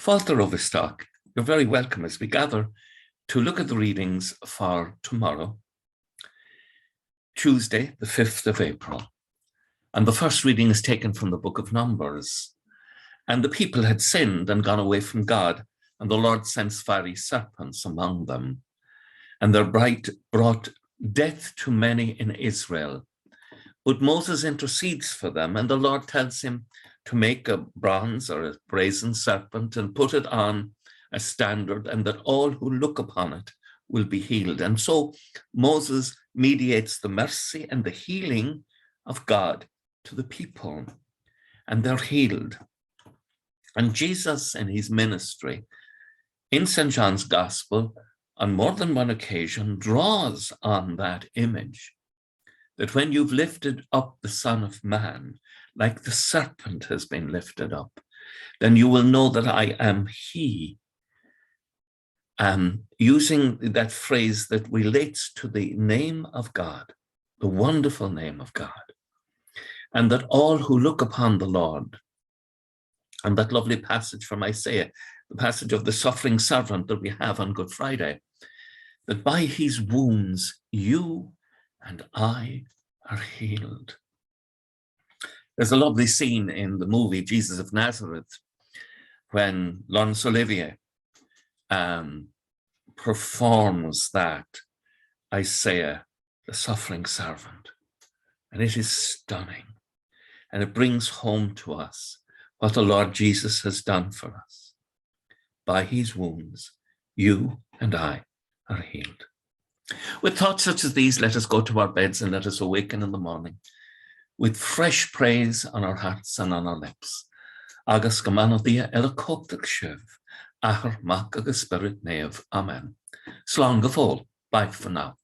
Folklore Overstock, you're very welcome as we gather to look at the readings for tomorrow, Tuesday, the 5th of April. And the first reading is taken from the book of Numbers. And the people had sinned and gone away from God, and the Lord sent fiery serpents among them. And their bite brought death to many in Israel. But Moses intercedes for them, and the Lord tells him to make a bronze or a brazen serpent and put it on a standard, and that all who look upon it will be healed. And so Moses mediates the mercy and the healing of God to the people, and they're healed. And Jesus in his ministry in St. John's Gospel on more than one occasion draws on that image, that when you've lifted up the Son of Man, like the serpent has been lifted up, then you will know that I am he. Using that phrase that relates to the name of God, the wonderful name of God, and that all who look upon the Lord, and that lovely passage from Isaiah, the passage of the suffering servant that we have on Good Friday, that by his wounds you and I are healed. There's a lovely scene in the movie Jesus of Nazareth when Laurence Olivier performs that Isaiah, the suffering servant. And it is stunning. And it brings home to us what the Lord Jesus has done for us. By his wounds, you and I are healed. With thoughts such as these, let us go to our beds and let us awaken in the morning with fresh praise on our hearts and on our lips. Agus gamanodia elakoptic shiv, achar mak agus spirit nev. Amen. Slán go fóill. Bye for now.